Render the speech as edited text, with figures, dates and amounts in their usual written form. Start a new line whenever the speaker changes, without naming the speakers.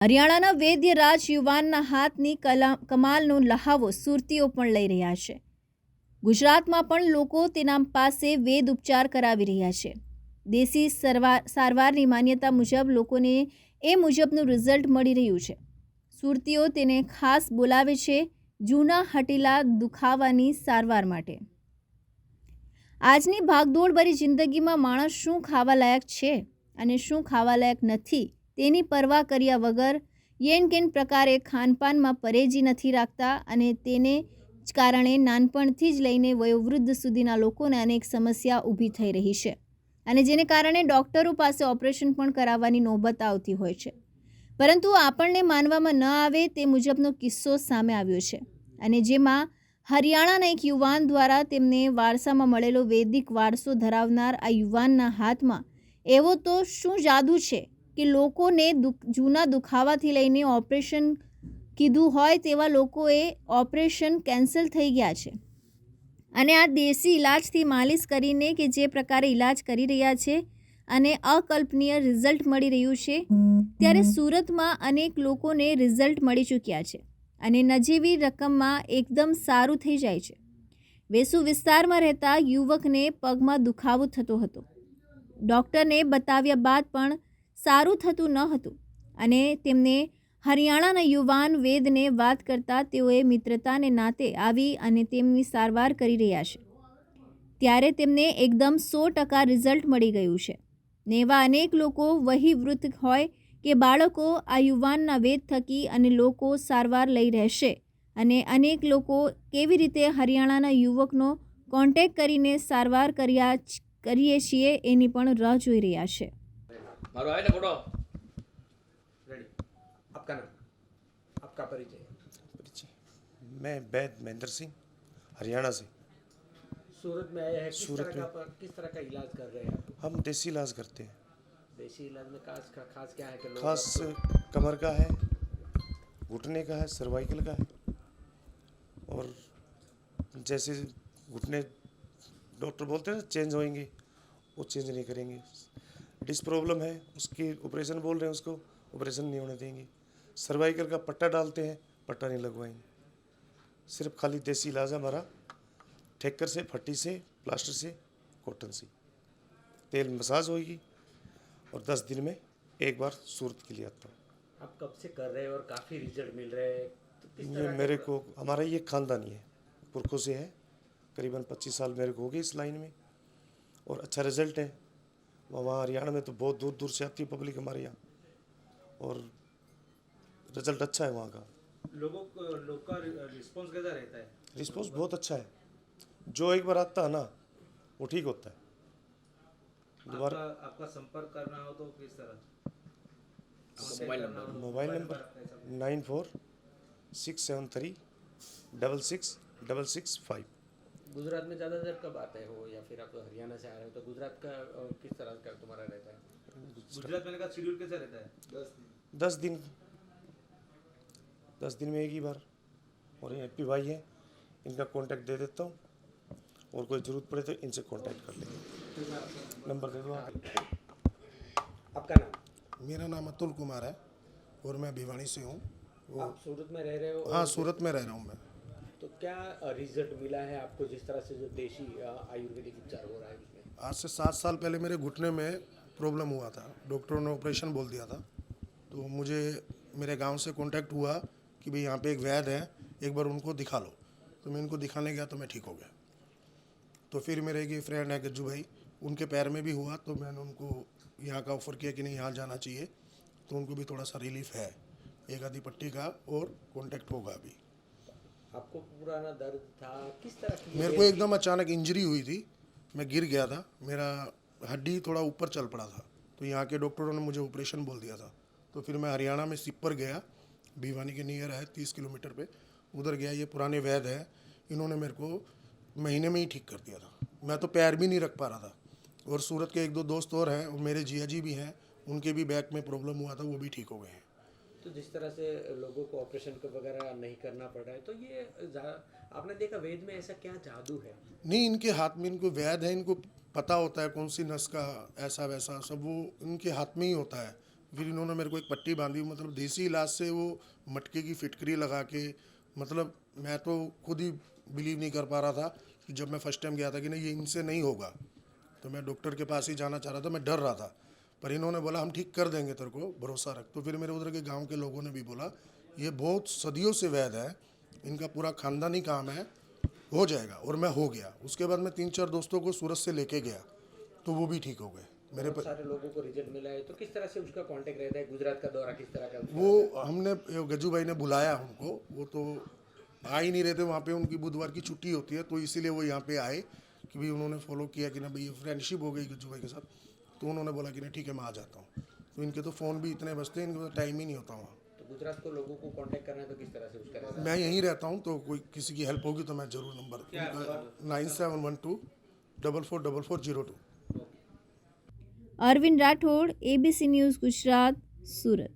હરિયાણાના વૈદ્ય રાજ યુવાનના હાથની કમાલનો લહાવો સુરતીઓ પણ લઈ રહ્યા છે. ગુજરાતમાં પણ લોકો તેના પાસે વેદ ઉપચાર કરાવી રહ્યા છે. દેશી સારવારની માન્યતા મુજબ લોકોને એ મુજબનું રિઝલ્ટ મળી રહ્યું છે. સુરતીઓ તેને ખાસ બોલાવે છે જૂના હટેલા દુખાવાની સારવાર માટે. આજની ભાગદોડભરી જિંદગીમાં માણસ શું ખાવા લાયક છે અને શું ખાવા લાયક નથી તેની પરવા કર્યા વગર યેન-કેન પ્રકારે ખાનપાનમાં પરેજી નથી રાખતા અને તેને જ કારણે નાનપણથી જ લઈને વયોવૃદ્ધ સુધીના લોકોને અનેક સમસ્યા ઊભી થઈ રહી છે અને જેને કારણે ડૉક્ટરો પાસે ઓપરેશન પણ કરાવવાની નોબત આવતી હોય છે. પરંતુ આપણને માનવામાં ન આવે તે મુજબનો કિસ્સો સામે આવ્યો છે અને જેમાં હરિયાણાના એક યુવાન દ્વારા તેમને વારસામાં મળેલો વૈદિક વારસો ધરાવનાર આ યુવાનના હાથમાં એવો તો શું જાદુ છે કે લોકોને જૂના દુખાવાથી લઈને ઓપરેશન કીધું હોય તેવા લોકોએ ઓપરેશન કેન્સલ થઈ ગયા છે અને આ દેશી ઇલાજથી માલિશ કરીને કે જે પ્રકારે ઇલાજ કરી રહ્યા છે અને અકલ્પનીય રિઝલ્ટ મળી રહ્યું છે, ત્યારે સુરતમાં અનેક લોકોને રિઝલ્ટ મળી ચૂક્યા છે અને નજીવી રકમમાં એકદમ સારું થઈ જાય છે. વેસુ વિસ્તારમાં રહેતા યુવકને પગમાં દુખાવો થતો હતો. ડૉક્ટરને બતાવ્યા બાદ પણ સારું થતું ન હતું અને તેમને હરિયાણાના યુવાન વેદને વાત કરતાં તેઓએ મિત્રતાને નાતે આવી અને તેમની સારવાર કરી રહ્યા છે. ત્યારે તેમને એકદમ 100% રિઝલ્ટ મળી ગયું છે ને એવા અનેક લોકો વહીવૃદ્ધ હોય કે બાળકો આ યુવાનના વેદ થકી અને લોકો સારવાર લઈ રહેશે અને અનેક લોકો કેવી રીતે હરિયાણાના યુવકનો કોન્ટેક્ટ કરીને સારવાર કરીએ છીએ એની પણ રાહ જોઈ રહ્યા છે.
मारो आए ना फोटो रेडी। आपका नाम, आपका परिचय?
मैं वैद महेंद्र सिंह, हरियाणा से।
सूरत में आया है,
सूरत में
किस तरह का इलाज कर रहे हैं आप?
हम देसी इलाज करते हैं।
देसी इलाज में खास क्या है कि लोग
खास कमर का है, घुटने का है, सर्वाइकल का है और जैसे घुटने डॉक्टर बोलते हैं चेंज होंगे, वो चेंज नहीं करेंगे। डिस्क प्रॉब्लम है, उसकी ऑपरेशन बोल रहे हैं, उसको ऑपरेशन नहीं होने देंगे। सर्वाइकल का पट्टा डालते हैं, पट्टा नहीं लगवाएंगे। सिर्फ खाली देसी इलाज है हमारा, ठेकर से, फट्टी से, प्लास्टर से, कॉटन से। तेल मसाज होगी और 10 दिन में एक बार सूरत के लिए आता हूँ।
आप कब से कर रहे हैं और काफ़ी रिजल्ट मिल रहे हैं? तो किस
ये
तरह
मेरे को, हमारा ये खानदानी है, पुरखों से है, करीबन 25 साल मेरे को हो गए इस लाइन में और अच्छा रिजल्ट है। वहाँ हरियाणा में तो बहुत दूर दूर से आती है पब्लिक हमारे यहाँ और रिजल्ट अच्छा है वहाँ का।
लोग का रिस्पॉन्स कैसा रहता है?
रिस्पॉन्स बहुत अच्छा है, जो एक बार आता है ना वो ठीक होता है। दोबारा
आपका संपर्क करना हो तो किस तरह?
Mobile number 9467366665।
गुजरात में ज़्यादातर कब आते हो या फिर आप हरियाणा से आ रहे हो तो गुजरात का किस तरह का तुम्हारा रहता है? गुजरात में का शेड्यूल कैसा रहता है?
10 दिन में एक ही बार। और ये हैप्पी भाई है, इनका कांटेक्ट दे देता हूँ और कोई ज़रूरत पड़े तो इनसे कांटेक्ट कर लेंगे। नंबर दे दो आप।
आपका नाम?
मेरा नाम अतुल कुमार है और मैं भिवानी से हूँ।
आप सूरत में रह रहे हो?
हाँ, सूरत में रह रहा हूँ मैं।
तो क्या रिजल्ट मिला है आपको जिस तरह से जो देशी आयुर्वेदिक उपचार हो रहा है उसमें?
आज से 7 साल पहले मेरे घुटने में प्रॉब्लम हुआ था, डॉक्टरों ने ऑपरेशन बोल दिया था। तो मुझे मेरे गांव से कांटेक्ट हुआ कि भाई यहाँ पे एक वैद्य है, एक बार उनको दिखा लो। तो मैं उनको दिखाने गया तो मैं ठीक हो गया। तो फिर मेरे एक फ्रेंड है गज्जू भाई, उनके पैर में भी हुआ तो मैंने उनको यहाँ का ऑफ़र किया कि नहीं यहाँ जाना चाहिए, तो उनको भी थोड़ा सा रिलीफ है, एक आधी पट्टी का और कॉन्टैक्ट होगा अभी।
आपको पुराना दर्द था किस तरह की?
मेरे को एकदम अचानक इंजरी हुई थी, मैं गिर गया था, मेरा हड्डी थोड़ा ऊपर चल पड़ा था, तो यहाँ के डॉक्टरों ने मुझे ऑपरेशन बोल दिया था। तो फिर मैं हरियाणा में सिप्पर गया, भिवानी के नियर है 30 किलोमीटर पे, उधर गया। ये पुराने वैद्य है, इन्होंने मेरे को महीने में ही ठीक कर दिया था। मैं तो पैर भी नहीं रख पा रहा था। और सूरत के 1-2 दोस्त और हैं, और मेरे जिया जी भी हैं, उनके भी बैक में प्रॉब्लम हुआ था, वो भी ठीक हो गए हैं।
तो जिस तरह से लोगों को ऑपरेशन वगैरह नहीं करना पड़ रहा है, तो ये आपने देखा वेद में ऐसा क्या जादू है?
नहीं, इनके हाथ में, इनको वैद्य है, इनको पता होता है कौन सी नस का ऐसा वैसा सब, वो इनके हाथ में ही होता है। फिर इन्होंने मेरे को एक पट्टी बांधी, मतलब देसी इलाज से वो मटके की फिटकरी लगा के, मतलब मैं तो खुद ही बिलीव नहीं कर पा रहा था कि जब मैं फर्स्ट टाइम गया था कि नहीं ये इनसे नहीं होगा, तो मैं डॉक्टर के पास ही जाना चाह रहा था, मैं डर रहा था। पर इन्होंने बोला हम ठीक कर देंगे, तेरे को भरोसा रख। तो फिर मेरे उधर के गांव के लोगों ने भी बोला ये बहुत सदियों से वैद है, इनका पूरा खानदानी काम है, हो जाएगा। और मैं हो गया। उसके बाद मैं 3-4 दोस्तों को सूरत से लेके गया, तो वो भी ठीक हो गए मेरे
बहुत सारे लोगों को रिजल्ट मिला है, तो किस तरह से उसका कांटेक्ट रहता है? गुजरात का दौरा किस तरह का उसका
वो
रहता है?
हमने गज्जू भाई ने बुलाया उनको, वो तो आ ही नहीं रहे थे वहाँ पे, उनकी बुधवार की छुट्टी होती है, तो इसीलिए वो यहाँ पे आए कि भाई उन्होंने फॉलो किया कि ना भाई फ्रेंडशिप हो गई गज्जू भाई के साथ, तो उन्होंने बोला कि नहीं ठीक है मैं आ जाता हूँ। तो इनके तो फ़ोन भी इतने बजते हैं, इनके तो टाइम ही नहीं होता वहाँ।
तो गुजरात को लोगों को कांटेक्ट करना है तो किस तरह से उसका रहता है?
मैं यहीं रहता हूँ, तो कोई किसी की हेल्प होगी तो मैं ज़रूर number 9712444402।
Arvind Rathod, ABC news Gujarat, Surat.